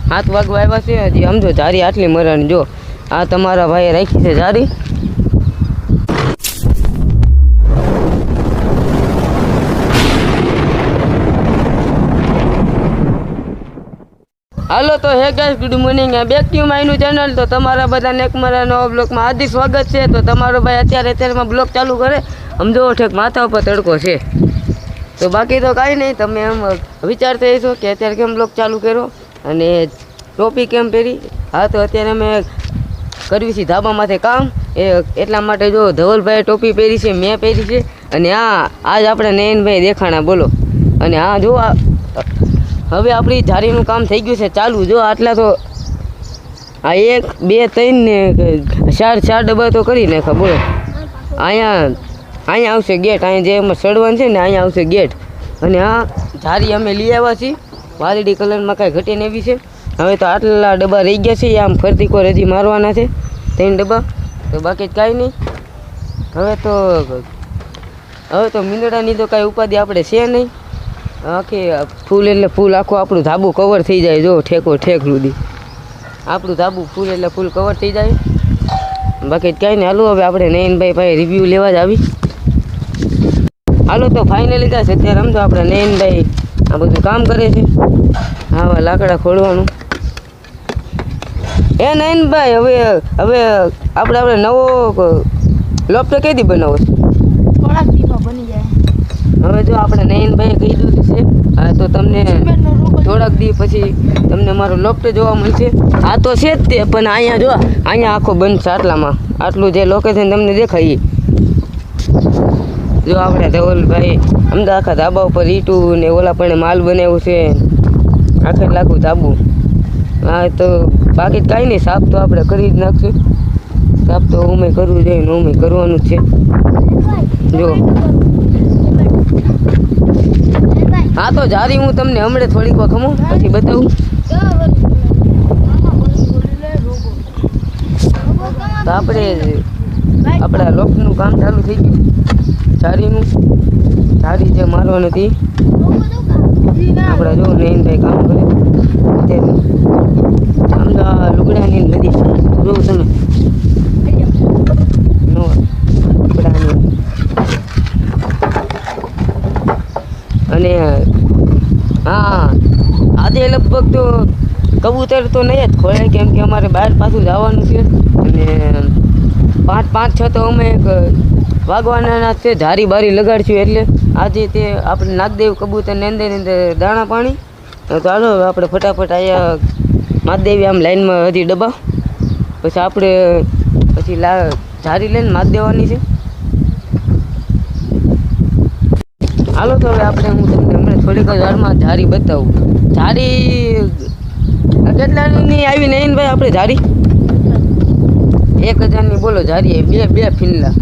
7 વાગવા આવ્યા છે હજી સમજો જારી આટલી મરાની જો આ તમારા ભાઈએ રાખી છે જારી હાલો તો hey guys good morning back to માયનું ચેનલ તો તમારા બધાને એક મારા નવા બ્લોગમાં હાર્દિક સ્વાગત છે તો તમારો ભાઈ અત્યારમાં બ્લોગ ચાલુ કરે સમજો ઠેક માથા ઉપર તડકો છે તો બાકી તો કાંઈ નહીં તમે એમ વિચારતા હશો કે અત્યારે કેમ બ્લોગ ચાલુ કર્યો અને ટોપી કેમ પહેરી હા તો અત્યારે અમે કરવી છે ધાબામાંથી કામ એટલા માટે જો ધવલભાઈએ ટોપી પહેરી છે મેં પહેરી છે અને આજ આપણે નયનભાઈ દેખાણા બોલો અને જો હવે આપણી જારીનું કામ થઈ ગયું છે ચાલુ જો આટલા તો 1 2 3 ને 4 ડબ્બા તો કરી નાખા બોલો અહીંયા આવશે ગેટ અહીંયા જે એમાં સડવાનું છે ને અહીંયા આવશે ગેટ અને જારી અમે લઈ આવ્યા છીએ વાદળી કલરમાં કાંઈ ઘટીને એવી છે હવે તો આટલા ડબ્બા રહી ગયા છે આમ ફરતી કોઈ હજી મારવાના છે 3 ડબ્બા તો બાકી કાંઈ નહીં હવે તો મીંદડાની તો કાંઈ ઉપાધિ આપણે છે નહીં આખી ફૂલ એટલે ફૂલ આખું આપણું ધાબુ કવર થઈ જાય જો ઠેક સુધી આપણું ધાબુ ફૂલ એટલે ફૂલ કવર થઈ જાય બાકી કાંઈ નહીં હાલો હવે આપણે નયનભાઈ પાસે રિવ્યૂ લેવા જ આવી હાલો તો ફાઇનલી ગાઈસ અત્યારે સમજો આપણે નયનભાઈ આ બધું કામ કરે છે હા લાકડા ખોલવાનું નયનભાઈ હવે આપણે નવો લોફ્ટ કઈ દી બનાવો થોડાક દીમાં બની જાય હવે જો આપણે નયનભાઈએ કહી દીધું છે હા તો તમને થોડાક દી પછી તમને મારો લોફ્ટ જોવા મળશે આ તો છે જ તે પણ અહીંયા આખો બંધ છે આટલું જે લોકેશન તમને દેખાય જો આપણે ધવલભાઈ અમદાવાદ આખા ધાબા ઉપર ઈટું ને ઓલા પણ માલ બનાવ્યું છે આખે લાખું ધાબુ હા તો બાકી કાંઈ નહીં સાફ તો આપણે કરી જ નાખશું સાફ તો ઉમે કરવું જોઈએ ને ઉમે કરવાનું જ છે જો હા તો જારી હું તમને હમણાં થોડીક વાર ખમું પછી બતાવું તો આપણા લોફ્ટનું કામ ચાલુ થઈ ગયું જારી જે મારવાની હતી આપણે જો નયનભાઈ કામ કરે અત્યારે આમ લુગડાની નદી જોઉં તમે લુગડાની અને આજે લગભગ તો કબૂતર તો નહીં જ ખોલે કેમ કે અમારે બહાર પાછું જવાનું છે અને 5-6 તો અમે વાગવાના છે જારી બારી લગાડશું એટલે આજે તે આપણે નાગદેવ કબૂતરને અંદર દાણા પાણી તો ચાલો આપણે ફટાફટ અહીંયા માધદેવી આમ લાઈનમાં હજી ડબ્બા પછી આપણે જારી લઈને માથ દેવાની છે હાલો તો હવે હું તમને હમણાં થોડીક જ વારમાં જારી બતાવું જારી કેટલાની આવી નયનભાઈ આપણે જારી 1000ની બોલો જારી બે ફીલ્લા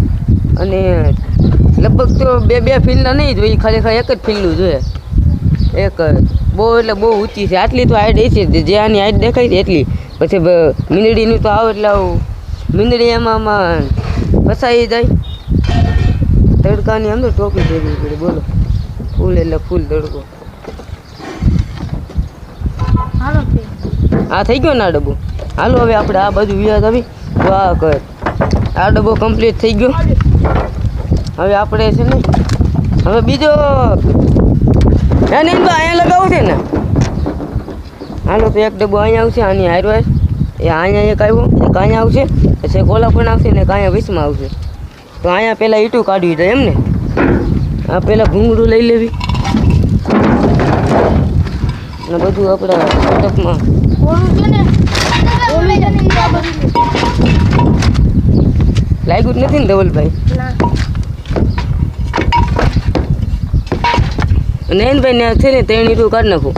અને લગભગ તો બે ફીલ્લા નહીં જોઈએ ખાલી એક જ ફીલ્લું જોઈએ એક બહુ ઊંચી છે આટલી તો હાઈટ છે જે આની હાઈટ દેખાય છે એટલી પછી મીંદડીનું તો આવે એટલે મીંદડી એમાં ફસાઈ જાય તડકાની અંદર ટોપી ભેગવી પડે બોલો ફૂલ એટલે ફૂલ તડકો આ થઈ ગયો ને આ ડબ્બો હાલો હવે આપણે આ બાજુ વ્યાજ આવી તો આ ડબ્બો કમ્પ્લીટ થઈ ગયો હવે આપણે છે ને હવે બીજો અહીંયા લગાવવું છે ને હાલો તો એક ડબ્બો અહીંયા આવશે આની હારવાર એ અહીંયા એક આવ્યો એક અહીંયા આવશે પછી કોલા પણ આવશે ને એક અહીંયા વીસમાં આવશે તો અહીંયા પહેલાં ઈટું કાઢવી જાય એમ ને આ પહેલાં ભૂંગળું લઈ લેવી અને બધું આપણા ટપમાં લાગ્યું જ નથી ને ધવલભાઈ નયનભાઈ ને છે ને 3 ઈટું કાઢી નાખું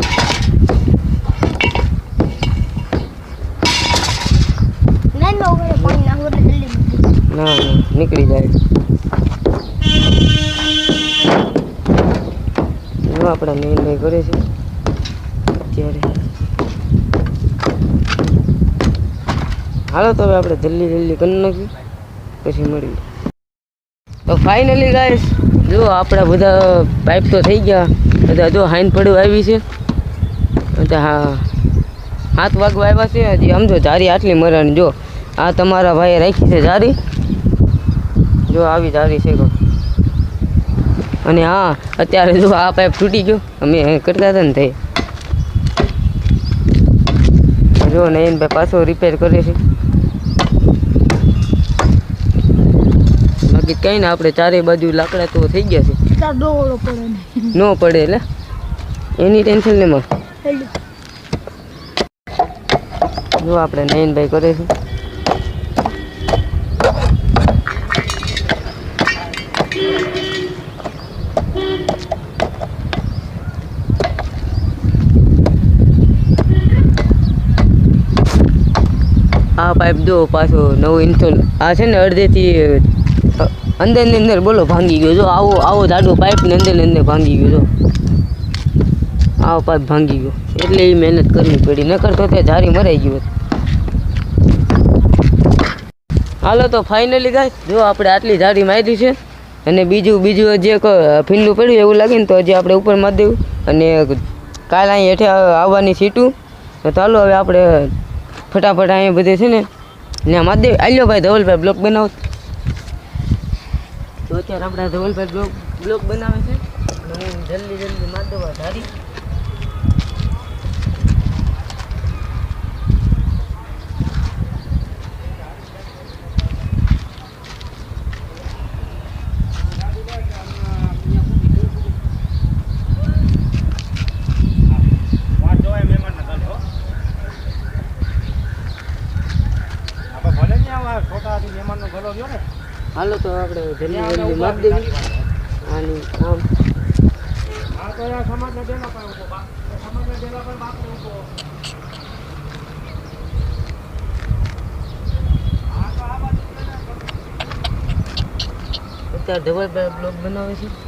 ના નીકળી જાય આપણા નયનભાઈ કરે છે અત્યારે હાલો તો હવે આપણે જલ્દી કરી નાખીએ પછી મળીએ તો ફાઇનલી ગાઈસ જો આપણા બધા પાઇપ તો થઈ ગયા બધા જો હાઈન પડવું આવી છે હા 7 વાગવા આવ્યા છે હજી સમજો જારી આટલી મરાણી જો આ તમારા ભાઈએ રાખી છે જારી જો આવી જારી છે અને હા અત્યારે જો આ પાઇપ તૂટી ગયો અમે કરતા હતા ને તે જો નયનભાઈ પાછો રિપેર કરે છે બાકી કંઈ ને આપણે ચારે બાજુ લાકડા તો થઈ ગયા છે તાર ડોળો પડે નહીં ન પડે એટલે એની ટેન્શન નહીં માં જો આપણે નયનભાઈ કરે છે આ પાઇપ જો પાછો નવો ઇન્સ્ટોલ આ છે ને અડધેથી અંદરની અંદર બોલો ભાંગી ગયો જો આવો જાડો પાઇપ ને અંદર ભાંગી ગયો જો આવો પાઇપ ભાંગી ગયો એટલે એ મહેનત કરવી પડી નકર તો તે જારી મરાઈ ગયું હાલો તો ફાઇનલી ગાય જો આપણે આટલી જારી મારી છે અને બીજું જે ફીંડું પડ્યું એવું લાગે ને તો હજી આપણે ઉપર મારી દેવું અને કાલે અહીં હેઠે આવવાની સીટું તો ચાલો હવે આપણે ફટાફટ અહીંયા બધે છે ને મારી દેવી આલ્યો ભાઈ ધવલભાઈ બ્લોક બનાવો તો અત્યારે આપણા ધવલભાઈ બ્લોક બનાવે છે હું જલ્દી મારી દઉં ધારી હાલો તો આપણે જલ્દી મારી દેવી આની આમ અત્યારે ધવલભાઈ બ્લોક બનાવે છે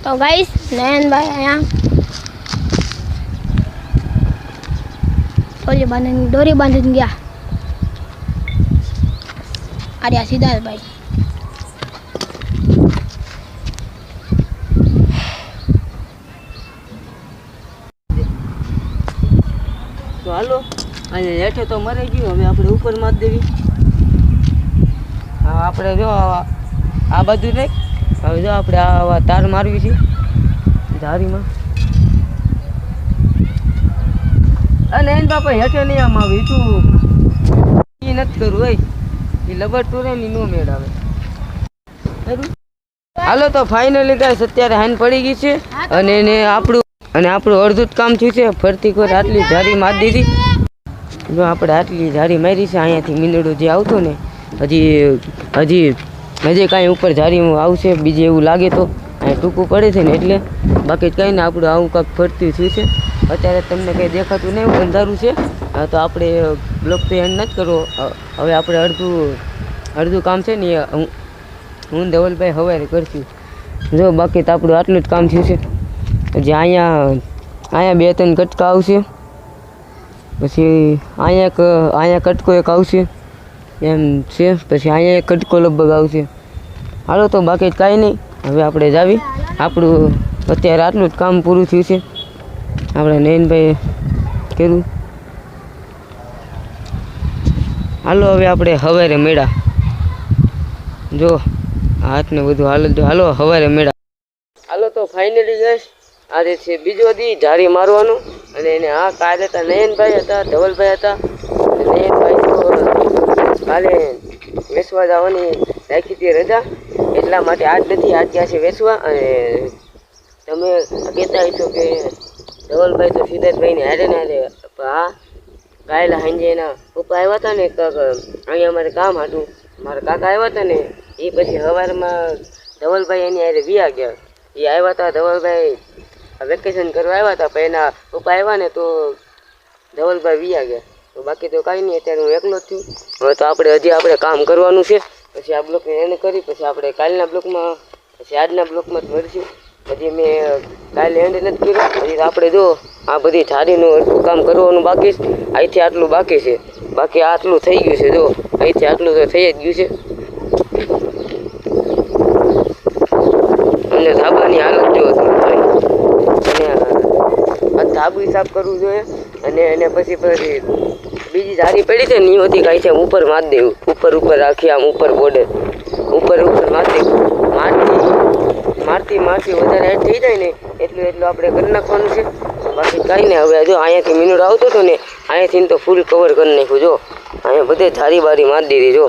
તો ગાઈસ નયનભાઈ અહીંયા દોરી બાંધીને ગયા આર્યા સિદ્ધાર્થભાઈ તો હાલો અને હેઠે તો મરાઈ ગયું હવે આપણે ઉપર મારી દેવી હા આપણે જો આ બાજુ નહીં હવે જો આપણે આ તાર મારવી છે જારીમાં અને એને બાપા હેઠે નહીં આમ આવે તું એ નથી કરવું હોય એ લબડતું રહે ને નો મેળ આવે હાલો તો ફાઇનલી ગાઈસ અત્યારે હાન પડી ગઈ છે અને એને આપણું અડધું જ કામ થયું છે ફરતી કોઈ આટલી જારી મારી દીધી જો આપણે આટલી જારી મારી છે અહીંયાથી મીંદડો જે આવતો ને હજી કાંઈ ઉપર જારી આવશે બીજે એવું લાગે તો અહીં ટૂંકું પડે છે ને એટલે બાકી કંઈ ને આપણું આવું કાંઈક ફરતી થયું છે અત્યારે તમને કંઈ દેખાતું નહીં એવું અંધારું છે તો આપણે બ્લોક તો એન્ડ નથી કરવો હવે આપણે અડધું કામ છે ને હું ધવલભાઈ હવારે કરશું જો બાકી તો આપણું આટલું જ કામ થયું છે જે અહીંયા 2-3 કટકા આવશે પછી અહીંયા કટકો એક આવશે એમ છે પછી અહીંયા એક કટકો લગભગ આવશે હાલો તો બાકી કાંઈ નહીં હવે આપણે જાવી આપણું અત્યારે આટલું જ કામ પૂરું થયું છે આપણે નયનભાઈ કર્યું હાલો હવે આપણે હવારે મેળા જો હાથને બધું હાલો હવારે મેળા હાલો તો ફાઇનલી ગઈશ આજે છે બીજો દી જારી મારવાનું અને એને કાલે હતા નયનભાઈ હતા ધવલભાઈ હતા નયનભાઈ તો કાલે વેસવા જવાની રાખી હતી રજા એટલા માટે આજ નથી આજ ગયા છે વેસવા અને તમે કહેતા હશો કે ધવલભાઈ તો સિદ્ધાર્થભાઈને હારે ને હારે હા કાલે સાંજે એના પપ્પા આવ્યા હતા ને અહીંયા અમારે કામ હતું મારા કાકા આવ્યા હતા ને એ પછી સવારમાં ધવલભાઈ એની હારે વિયા ગયા એ આવ્યા હતા ધવલભાઈ વેકેશન કરવા આવ્યા હતા પણ એના પપ્પા આવ્યા ને તો ધવલભાઈ વિયા ગયા તો બાકી તો કાંઈ નહીં અત્યારે હું એકલો જ છું હવે તો આપણે કામ કરવાનું છે પછી આ બ્લોકને એન્ડ કરી પછી આપણે કાલના બ્લોકમાં પછી આજના બ્લોકમાં જ મળશું હજી મેં કાલે એન્ડ નથી કર્યું હજી આપણે જો આ બધી જારીનું અડધું કામ કરવાનું બાકી છે અહીંથી આટલું બાકી છે બાકી આટલું થઈ ગયું છે. જો અહીંથી આટલું તો થઈ જ ગયું છે. અને ધાબાની હાલત જો તમે. અને આ ધાબુ સાફ કરવું જોઈએ. અને એને પછી બીજી ધારી પડી છે ને એ હતી કાંઈ છે ઉપર મારી દેવું. ઉપર રાખી આમ ઉપર બોર્ડર ઉપર મારી દેવું. મારતી વધારે એડ થઈ જાય ને એટલું આપણે કરી નાખવાનું છે. બાકી કાંઈ નહીં. હવે જો અહીંયાથી મિનિટ આવતો હતો ને અહીંયાથી તો ફૂલ કવર કરી નાખ્યું. જો અહીંયા બધે ધારી બારી મારી દીધી. જો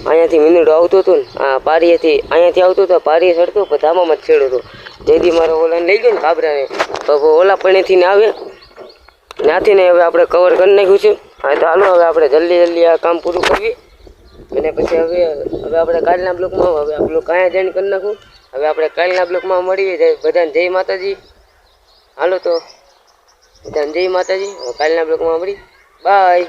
અહીંયાથી મિનિટ આવતો હતો ને આ પારીએથી અહીંયાથી આવતો હતો પારીએ ચડતો પણ ધામામાં જ છેડો હતો. જેથી મારો ઓલાને લઈ ગયો ને કાબરાને તો ઓલા પણેથી ને આવે ત્યાંથી ને હવે આપણે કવર કરી નાખ્યું છે. હા તો હાલો હવે આપણે જલ્દી આ કામ પૂરું કરવી. અને પછી હવે આપણે કાલના બ્લોકમાં હવે આ બ્લોક અહીંયા જોઈન કરી નાખું. હવે આપણે કાલના બ્લોકમાં મળીએ. બધાને જય માતાજી. હાલો તો બધાને જય માતાજી. કાલના બ્લોકમાં મળી. બાય.